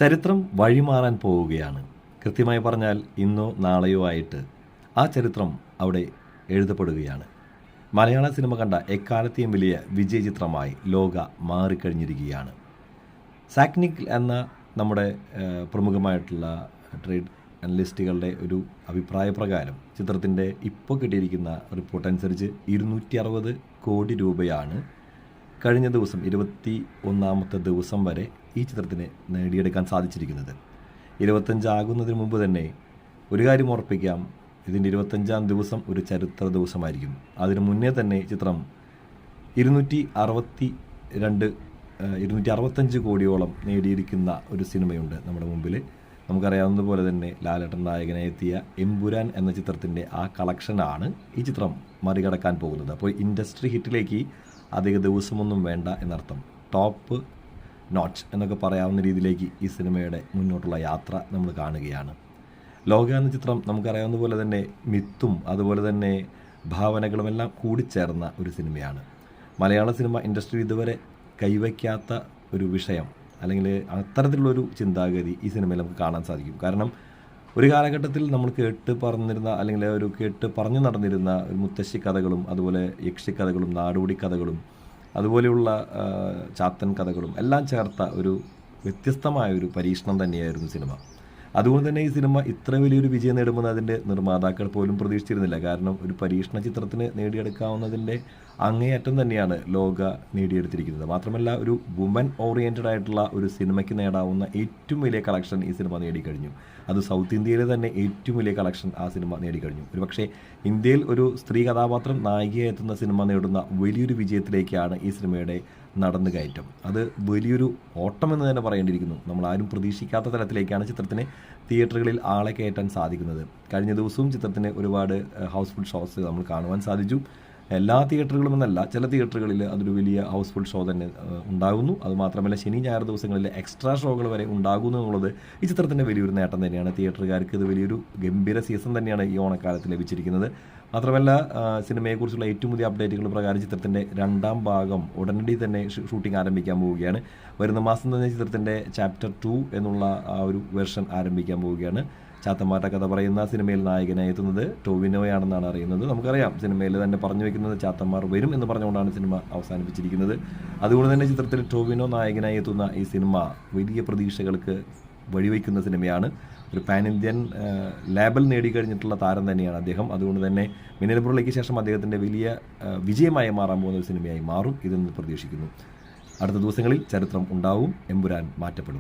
ചരിത്രം വഴിമാറാൻ പോവുകയാണ്. കൃത്യമായി പറഞ്ഞാൽ ഇന്നോ നാളെയോ ആയിട്ട് ആ ചരിത്രം അവിടെ എഴുതപ്പെടുകയാണ്. മലയാള സിനിമ കണ്ട എക്കാലത്തെയും വലിയ വിജയചിത്രമായി ലോക മാറിക്കഴിഞ്ഞിരിക്കുകയാണ്. സാക്നിക് എന്ന നമ്മുടെ പ്രമുഖമായിട്ടുള്ള ട്രേഡ് അനലിസ്റ്റുകളുടെ ഒരു അഭിപ്രായ പ്രകാരം ചിത്രത്തിൻ്റെ ഇപ്പോൾ കിട്ടിയിരിക്കുന്ന റിപ്പോർട്ട് അനുസരിച്ച് 260 കോടി രൂപയാണ് കഴിഞ്ഞ ദിവസം 21ാമത്തെ ദിവസം വരെ ഈ ചിത്രത്തിന് നേടിയെടുക്കാൻ സാധിച്ചിരിക്കുന്നത്. 25 ആകുന്നതിന് മുമ്പ് തന്നെ ഒരു കാര്യം ഉറപ്പിക്കാം, ഇതിൻ്റെ 25ാം ദിവസം ഒരു ചരിത്ര ദിവസമായിരിക്കും. അതിനു മുന്നേ തന്നെ ചിത്രം 265 കോടിയോളം നേടിയിരിക്കുന്ന ഒരു സിനിമയുണ്ട് നമ്മുടെ മുമ്പിൽ. നമുക്കറിയാവുന്നതുപോലെ തന്നെ ലാലേട്ടൻ നായകനായി എത്തിയ എമ്പുരാൻ എന്ന ചിത്രത്തിൻ്റെ ആ കളക്ഷനാണ് ഈ ചിത്രം മറികടക്കാൻ പോകുന്നത്. അപ്പോൾ ഇൻഡസ്ട്രി ഹിറ്റിലേക്ക് അധിക ദിവസമൊന്നും വേണ്ട എന്നർത്ഥം. ടോപ്പ് നോച്ച് എന്നൊക്കെ പറയാവുന്ന രീതിയിലേക്ക് ഈ സിനിമയുടെ മുന്നോട്ടുള്ള യാത്ര നമ്മൾ കാണുകയാണ്. ലോക എന്ന ചിത്രം നമുക്കറിയാവുന്ന പോലെ തന്നെ മിത്തും അതുപോലെ തന്നെ ഭാവനകളുമെല്ലാം കൂടിച്ചേർന്ന ഒരു സിനിമയാണ്. മലയാള സിനിമ ഇൻഡസ്ട്രി ഇതുവരെ കൈവയ്ക്കാത്ത ഒരു വിഷയം അല്ലെങ്കിൽ അത്തരത്തിലുള്ളൊരു ചിന്താഗതി ഈ സിനിമയിൽ നമുക്ക് കാണാൻ സാധിക്കും. കാരണം ഒരു കാലഘട്ടത്തിൽ നമ്മൾ കേട്ട് പറഞ്ഞു നടന്നിരുന്ന ഒരു മുത്തശ്ശി കഥകളും അതുപോലെ യക്ഷിക്കഥകളും നാടോടി കഥകളും അതുപോലെയുള്ള ചാത്തൻ കഥകളും എല്ലാം ചേർത്ത ഒരു വ്യത്യസ്തമായ ഒരു പരീക്ഷണം തന്നെയായിരുന്നു സിനിമ. അതുകൊണ്ട് തന്നെ ഈ സിനിമ ഇത്ര വലിയൊരു വിജയം നേടുമെന്ന് അതിൻ്റെ നിർമ്മാതാക്കൾ പോലും പ്രതീക്ഷിച്ചിരുന്നില്ല. കാരണം ഒരു പരീക്ഷണ ചിത്രത്തിന് നേടിയെടുക്കാവുന്നതിൻ്റെ അങ്ങേയറ്റം തന്നെയാണ് ലോക നേടിയെടുത്തിരിക്കുന്നത്. മാത്രമല്ല ഒരു വുമൻ ഓറിയൻറ്റഡ് ആയിട്ടുള്ള ഒരു സിനിമയ്ക്ക് നേടാവുന്ന ഏറ്റവും വലിയ കളക്ഷൻ ഈ സിനിമ നേടിക്കഴിഞ്ഞു. അത് സൗത്ത് ഇന്ത്യയിലെ തന്നെ ഏറ്റവും വലിയ കളക്ഷൻ ആ സിനിമ നേടിക്കഴിഞ്ഞു. ഒരുപക്ഷെ ഇന്ത്യയിൽ ഒരു സ്ത്രീ കഥാപാത്രം നായികയായി എത്തുന്ന സിനിമ നേടുന്ന വലിയൊരു വിജയത്തിലേക്കാണ് ഈ സിനിമയുടെ നടന്നുകയറ്റം. അത് വലിയൊരു ഓട്ടമെന്ന് തന്നെ പറയേണ്ടിയിരിക്കുന്നു. നമ്മളാരും പ്രതീക്ഷിക്കാത്ത തലത്തിലേക്കാണ് ചിത്രത്തിന് തിയേറ്ററുകളിൽ ആളെ കയറ്റാൻ സാധിക്കുന്നത്. കഴിഞ്ഞ ദിവസവും ചിത്രത്തിന് ഒരുപാട് ഹൗസ്ഫുൾ ഷോസ് നമ്മൾ കാണുവാൻ സാധിച്ചു. എല്ലാ തിയേറ്ററുകളും എന്നല്ല, ചില തിയേറ്ററുകളിൽ അതൊരു വലിയ ഹൗസ്ഫുൾ ഷോ തന്നെ ഉണ്ടാകുന്നു. അതുമാത്രമല്ല ശനി ഞായർ ദിവസങ്ങളിൽ എക്സ്ട്രാ ഷോകൾ വരെ ഉണ്ടാകുന്നു എന്നുള്ളത് ഈ ചിത്രത്തിൻ്റെ വലിയൊരു നേട്ടം തന്നെയാണ്. തിയേറ്ററുകാർക്ക് ഇത് വലിയൊരു ഗംഭീര സീസൺ തന്നെയാണ് ഈ ഓണക്കാലത്ത് ലഭിച്ചിരിക്കുന്നത്. മാത്രമല്ല സിനിമയെക്കുറിച്ചുള്ള ഏറ്റവും പുതിയ അപ്ഡേറ്റുകൾ പ്രകാരം ചിത്രത്തിൻ്റെ 2ാം ഭാഗം ഉടനടി തന്നെ ഷൂട്ടിംഗ് ആരംഭിക്കാൻ പോവുകയാണ്. വരുന്ന മാസം തന്നെ ചിത്രത്തിൻ്റെ ചാപ്റ്റർ 2 എന്നുള്ള ആ ഒരു വെർഷൻ ആരംഭിക്കാൻ പോവുകയാണ്. ചാത്തന്മാരുടെ കഥ പറയുന്ന സിനിമയിൽ നായകനായി എത്തുന്നത് ടോവിനോയാണെന്നാണ് അറിയുന്നത്. നമുക്കറിയാം സിനിമയിൽ തന്നെ പറഞ്ഞു വെക്കുന്നത് ചാത്തന്മാർ വരും എന്ന് പറഞ്ഞുകൊണ്ടാണ് സിനിമ അവസാനിപ്പിച്ചിരിക്കുന്നത്. അതുകൊണ്ട് തന്നെ ചിത്രത്തിൽ ടോവിനോ നായകനായി എത്തുന്ന ഈ സിനിമ വലിയ പ്രതീക്ഷകൾക്ക് വഴിവെക്കുന്ന സിനിമയാണ്. ഒരു പാൻ ഇന്ത്യൻ ലേബൽ നേടിക്കഴിഞ്ഞിട്ടുള്ള താരം തന്നെയാണ് അദ്ദേഹം. അതുകൊണ്ട് തന്നെ മിന്നൽ ശേഷം അദ്ദേഹത്തിൻ്റെ വലിയ വിജയമായി മാറാൻ പോകുന്ന ഒരു സിനിമയായി മാറും ഇതെന്ന് പ്രതീക്ഷിക്കുന്നു. അടുത്ത ദിവസങ്ങളിൽ ചരിത്രം ഉണ്ടാവും. എമ്പുരാൻ മാറ്റപ്പെടും.